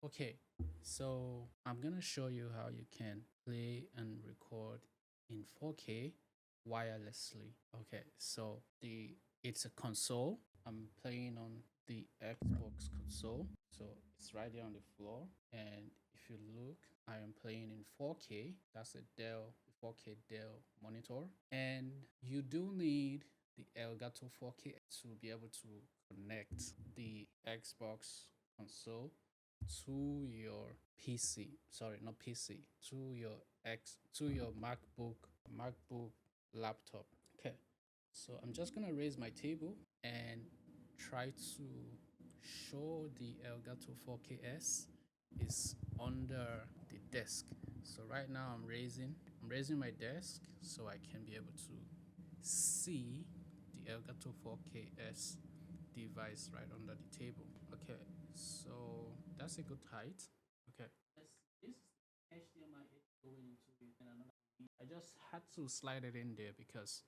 Okay, so I'm gonna show you how you can play and record in 4K wirelessly. Okay, so the it's a console. I'm playing on the Xbox console, so it's right there on the floor. And if you look, I am playing in 4K. That's a Dell 4K Dell monitor, and you do need the Elgato 4K to be able to connect the Xbox console to your PC. Sorry, not PC. To your MacBook laptop. Okay. So I'm just gonna raise my table and try to show the Elgato 4KS is under the desk. So right now I'm raising my desk so I can be able to see the Elgato 4KS device right under the table. Okay, so that's a good height. Okay, this is the HDMI going into it in another. I just had to slide it in there because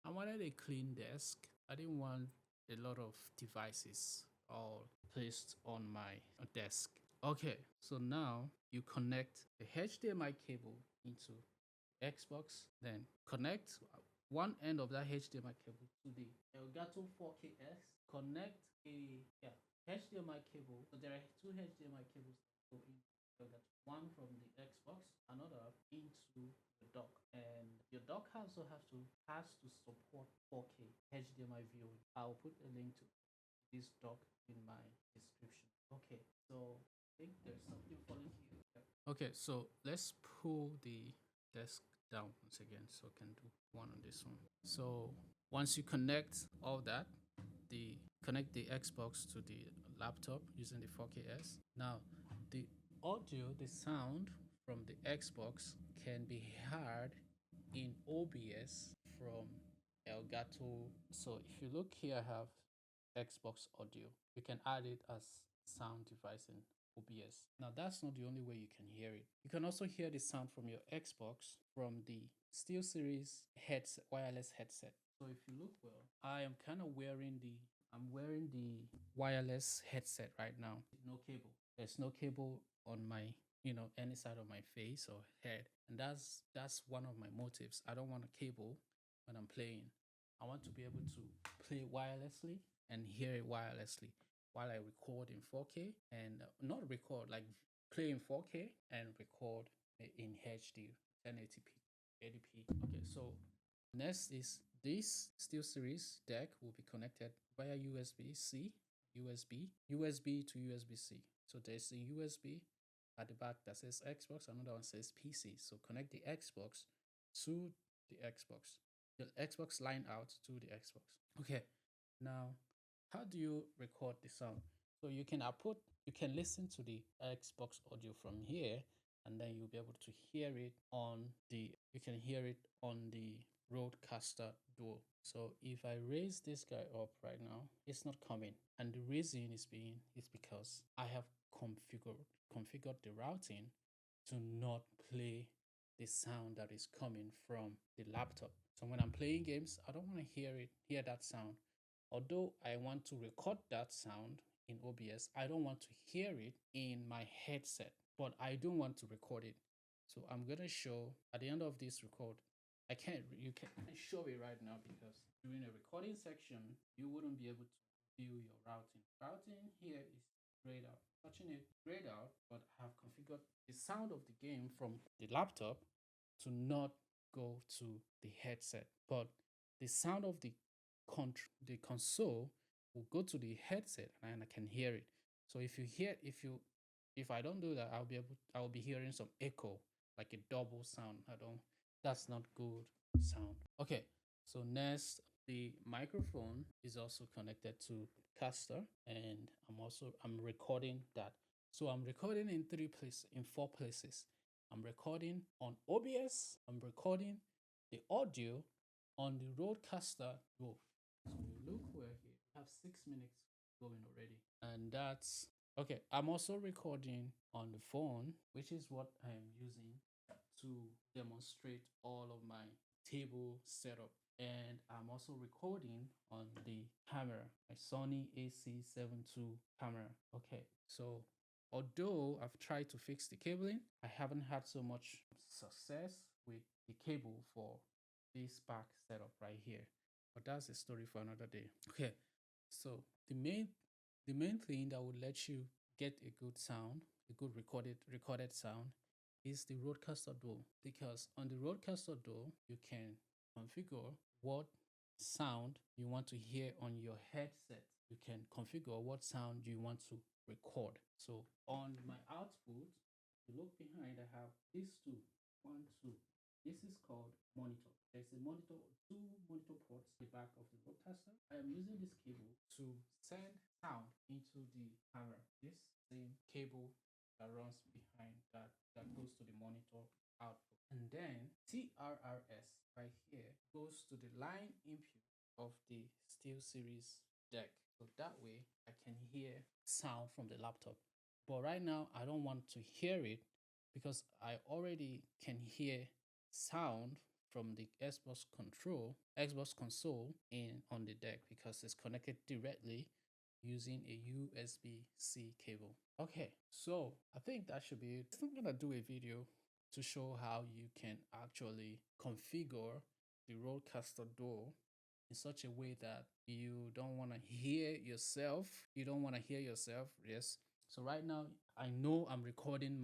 I wanted a clean desk. I didn't want a lot of devices all placed on my desk. Okay, so now you connect the HDMI cable into Xbox, then connect one end of that HDMI cable to the Elgato 4KS, connect a HDMI cable. So there are two HDMI cables that go in Elgato. One from the Xbox, another into the dock. And your dock also has to support 4K HDMI viewing. I'll put a link to this dock in my description. Okay, so I think there's something falling here. Okay, so let's pull the desk down once again so I can do one on this one. So once you connect all that, connect the Xbox to the laptop using the 4KS. Now the the sound from the Xbox can be heard in OBS from Elgato. So if you look here, I have Xbox audio. You can add it as sound device in OBS. Now that's not the only way you can hear it. You can also hear the sound from your Xbox from the SteelSeries headset, wireless headset. So if you look well, I'm wearing the wireless headset right now. No cable. There's no cable on my any side of my face or head, and that's one of my motives. I don't want a cable when I'm playing. I want to be able to play wirelessly and hear it wirelessly while I record in 4K and not record, like play in 4K and record in HD 1080p 80p. Okay, so next is this SteelSeries deck will be connected via USB-C, USB to USB-C. So there's a USB at the back that says Xbox, another one says PC. So connect the Xbox to the Xbox. The Xbox line out to the Xbox. Okay, now how do you record the sound? So you can listen to the Xbox audio from here, and then you'll be able to hear it on the you can hear it on the rodecaster duo. So if I raise this guy up right now, it's not coming, and the reason is because I have configured the routing to not play the sound that is coming from the laptop. So when I'm playing games, I don't want to hear that sound. Although I want to record that sound in OBS, I don't want to hear it in my headset, but I do want to record it. So I'm gonna show at the end of this record. You can't show it right now because during a recording section, you wouldn't be able to view your routing. Routing here is grayed out. Touching it grayed out, but I have configured the sound of the game from the laptop to not go to the headset, but the sound of the console will go to the headset and I can hear it. So if I don't do that, I'll be hearing some echo, like a double sound. That's not good sound. Okay, so next, the microphone is also connected to caster, and I'm recording that. So I'm recording in 4 places. I'm recording on OBS, I'm recording the audio on the roadcaster go. So you look where here we have 6 minutes going already. And that's okay. I'm also recording on the phone, which is what I am using to demonstrate all of my table setup. And I'm also recording on the camera, my Sony AC7 II camera. Okay, so Although I've tried to fix the cabling, I haven't had so much success with the cable for this back setup right here. But that's a story for another day. Okay, so the main thing that would let you get a good sound, a good recorded sound, is the rodecaster dual. Because on the rodecaster dual, you can configure what sound you want to hear on your headset. You can configure what sound you want to record. So on my output, if you look behind, I have these two. One, two. This is called monitor. There's a monitor, two monitor ports at the back of the rodecaster. I am using this cable to send sound into the camera. This same cable that runs behind that goes to the monitor output. And then TRRS right here goes to the line input of the SteelSeries deck. So that way I can hear sound from the laptop. But right now I don't want to hear it because I already can hear sound from the Xbox console in on the deck because it's connected directly using a USB-C cable. Okay, so I think that should be it. I'm gonna do a video to show how you can actually configure the rodecaster dual in such a way that you don't want to hear yourself. You don't want to hear yourself. Yes. So right now, I know I'm recording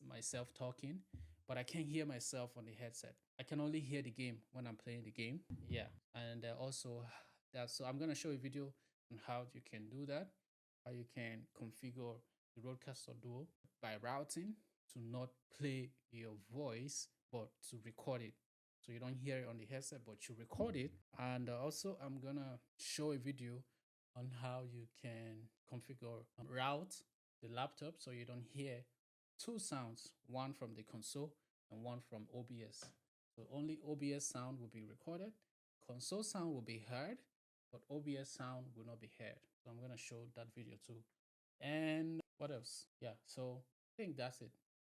myself talking, but I can't hear myself on the headset. I can only hear the game when I'm playing the game. Yeah, and also that. So I'm gonna show a video on how you can do that. How you can configure the rodecaster dual by routing to not play your voice, but to record it. So you don't hear it on the headset, but you record it. And also, I'm gonna show a video on how you can configure route the laptop so you don't hear two sounds, one from the console and one from OBS. So only OBS sound will be recorded, console sound will be heard, but OBS sound will not be heard. So I'm gonna show that video too. And what else? Yeah, so I think that's it.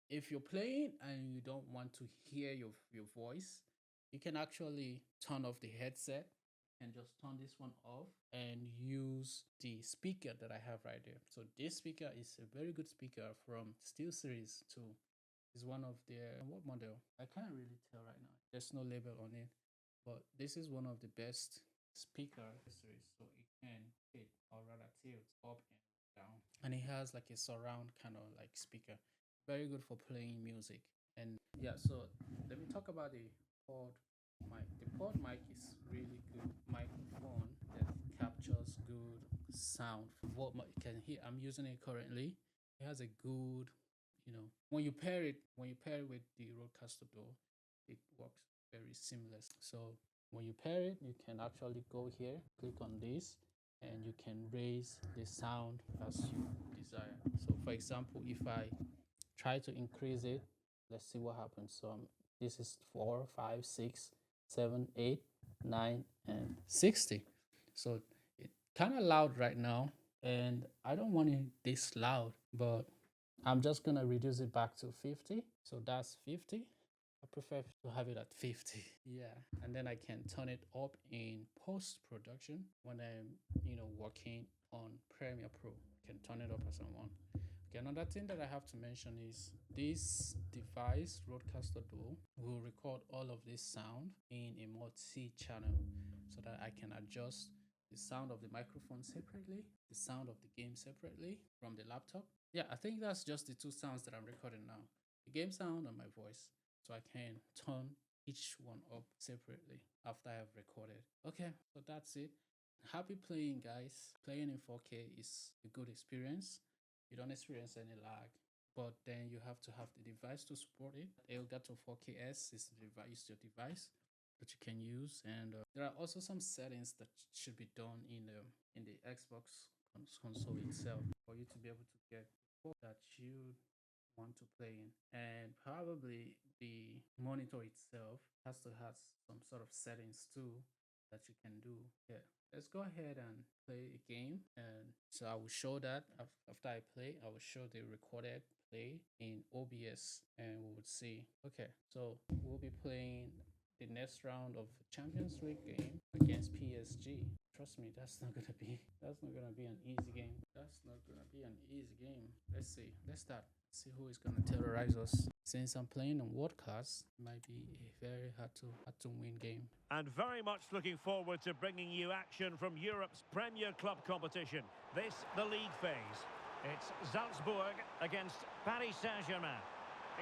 If you're playing and you don't want to hear your voice, you can actually turn off the headset and just turn this one off and use the speaker that I have right there. So this speaker is a very good speaker from SteelSeries too. Is one of their what model? I can't really tell right now. There's no label on it, but this is one of the best speaker series. So it can hit or rather tilt up and down, and it has like a surround kind of like speaker. Very good for playing music. And yeah, so let me talk about the pod mic. The pod mic is really good microphone that captures good sound. What you can hear, I'm using it currently. It has a good, when you pair it with the rodecaster dual, it works very seamless. So when you pair it, you can actually go here, click on this, and you can raise the sound as you desire. So for example, if I try to increase it, let's see what happens. So this is 4, 5, 6, 7, 8, 9, and 60. So it's kind of loud right now, and I don't want it this loud, but I'm just gonna reduce it back to 50. So that's 50. I prefer to have it at 50. Yeah, and then I can turn it up in post-production when I'm, working on Premiere Pro. I can turn it up as I want. Okay, another thing that I have to mention is this device, Rodecaster Duo, will record all of this sound in a multi-channel so that I can adjust the sound of the microphone separately, the sound of the game separately from the laptop. Yeah, I think that's just the two sounds that I'm recording now, the game sound and my voice. So I can turn each one up separately after I have recorded. Okay, so that's it. Happy playing, guys. Playing in 4K is a good experience. You don't experience any lag, but then you have to have the device to support it. Elgato 4KS is your device that you can use, and there are also some settings that should be done in the Xbox console itself for you to be able to get that you want to play in. And probably the monitor itself has to have some sort of settings too that you can do. Yeah, let's go ahead and play a game. And so I will show that after I play, I will show the recorded play in OBS and we would see. Okay, so we'll be playing the next round of Champions League game against PSG. Trust me, that's not gonna be an easy game. That's not gonna be an easy game. Let's see. Let's start. See who is gonna terrorize us. Since I'm playing on Worldcast, it might be a very hard to win game. And very much looking forward to bringing you action from Europe's Premier Club competition. This, the league phase. It's Salzburg against Paris Saint-Germain.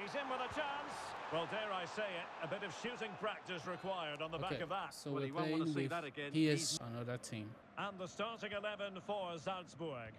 He's in with a chance. Well, dare I say it, a bit of shooting practice required on the back of that. So well, we're playing want to see with that again. another team. And the starting 11 for Salzburg.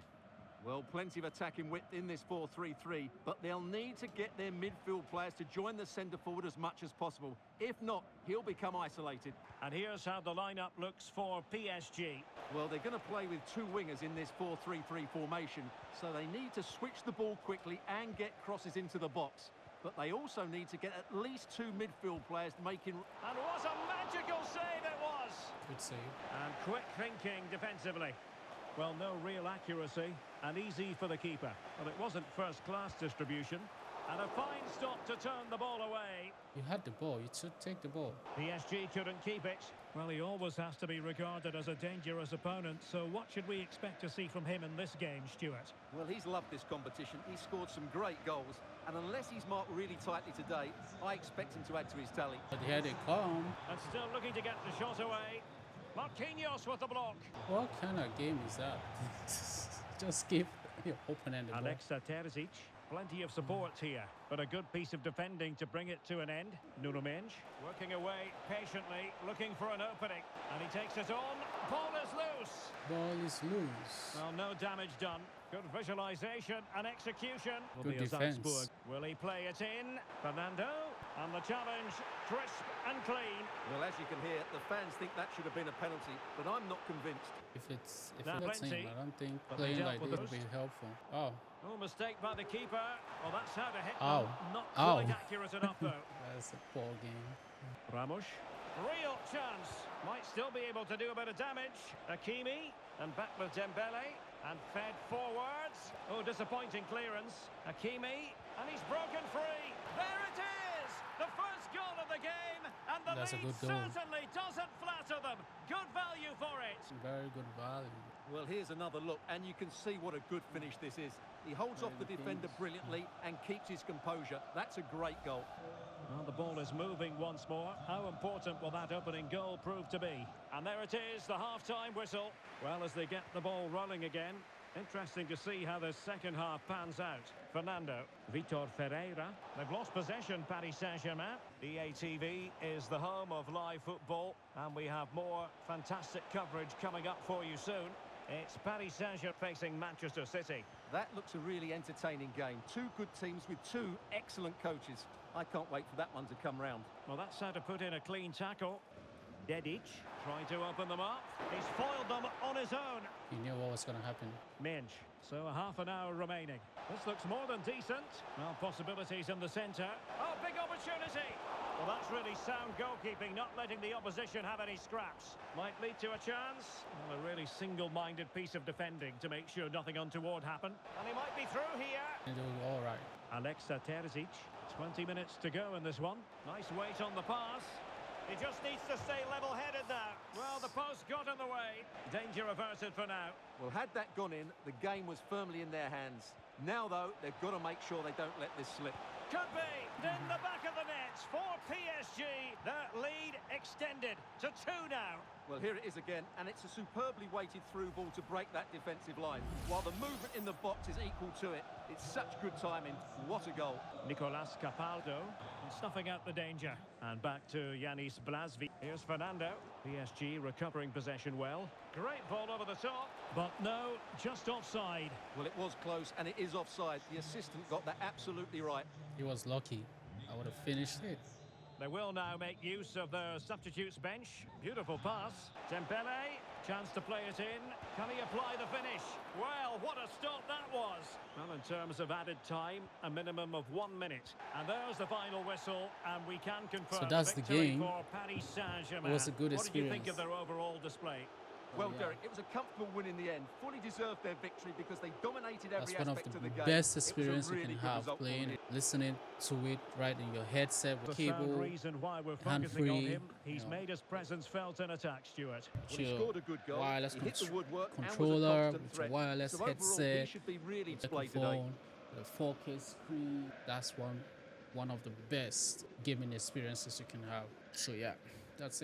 Well, plenty of attacking width in this 4-3-3, but they'll need to get their midfield players to join the centre forward as much as possible. If not, he'll become isolated. And here's how the lineup looks for PSG. Well, they're going to play with two wingers in this 4-3-3 formation, so they need to switch the ball quickly and get crosses into the box. But they also need to get at least two midfield players making... And what a magical save it was! Good save. And quick thinking defensively. Well, no real accuracy, and easy for the keeper. Well, it wasn't first-class distribution. And a fine stop to turn the ball away. You had the ball. You should take the ball. PSG couldn't keep it. Well, he always has to be regarded as a dangerous opponent. So what should we expect to see from him in this game, Stuart? Well, he's loved this competition. He's scored some great goals. And unless he's marked really tightly today, I expect him to add to his tally. But here they come. And still looking to get the shot away. Marquinhos with the block. What kind of game is that? Just give your opponent the ball. Alexa Terzic. Plenty of support here, but a good piece of defending to bring it to an end. Nuno Mendes working away patiently, looking for an opening. And he takes it on. Ball is loose. Ball is loose. Well, no damage done. Good visualization and execution. Good defense. Salzburg. Will he play it in? Fernando. And the challenge, crisp and clean. Well, as you can hear, the fans think that should have been a penalty, but I'm not convinced. If it's him, plenty, I don't think but playing they like dealt this with would be helpful. Oh. Oh, mistake by the keeper. Well, that's how to hit Ow. them. Not Ow. quite accurate enough, though. That's a poor game. Ramos. Real chance. Might still be able to do a bit of damage. Hakimi. And back with Dembele. And fed forwards. Oh, disappointing clearance. Hakimi. And he's broken free. There it is! The first goal of the game. And the That's a lead good goal. certainly doesn't flatter them. Good value for it. Very good value. Well, here's another look, and you can see what a good finish this is. He holds off the defender brilliantly and keeps his composure. That's a great goal. Well, the ball is moving once more. How important will that opening goal prove to be? And there it is, the half-time whistle. Well, as they get the ball rolling again, interesting to see how the second half pans out. Fernando, Vitor Ferreira. They've lost possession, Paris Saint-Germain. EA TV is the home of live football, and we have more fantastic coverage coming up for you soon. It's Paris Saint-Germain facing Manchester City. That looks a really entertaining game. Two good teams with two excellent coaches. I can't wait for that one to come round. Well, that's how to put in a clean tackle. Dedic trying to open them up. He's foiled them on his own. He knew what was going to happen. Mendes. So a half an hour remaining. This looks more than decent. Well, possibilities in the centre. Oh, big opportunity. Well, that's really sound goalkeeping, not letting the opposition have any scraps. Might lead to a chance. Well, a really single-minded piece of defending to make sure nothing untoward happened. And he might be through here. They do all right. Alexa Terzic. 20 minutes to go in this one. Nice weight on the pass. He just needs to stay level-headed now. Well, the post got in the way. Danger averted for now. Well, had that gone in, the game was firmly in their hands. Now, though, they've got to make sure they don't let this slip. Could be. In the back of the net for PSG. The lead extended to 2 now. Well, here it is again, and it's a superbly weighted through ball to break that defensive line. While the movement in the box is equal to it, it's such good timing. What a goal. Nicolas Capaldo snuffing out the danger. And back to Yanis Blasvi. Here's Fernando. PSG recovering possession well. Great ball over the top. But no, just offside. Well, it was close, and it is offside. The assistant got that absolutely right. He was lucky. I would have finished it. They will now make use of their substitutes bench. Beautiful pass. Dembele, chance to play it in. Can he apply the finish? Well, what a stop that was. Well, in terms of added time, a minimum of 1 minute. And there's the final whistle, and we can confirm So that's the victory game. for Paris Saint-Germain. It was a good What did you think experience. of their overall display? Well, yeah. Derek, it was a comfortable win in the end. Fully deserved their victory because they dominated That's every one of aspect the of the game. best It was a experience you really can good have result for playing, him. listening to it right in your headset with The sound cable, reason why we're focusing on hand-free, him. He's made his presence felt in attack, Stuart. Well, he your scored a good goal. wireless He hit the woodwork and was a controller, constant with your threat. wireless So overall, he headset, should be really the displayed today. microphone, the 4K screen. That's one of the best gaming experiences you can have. So yeah, that's it.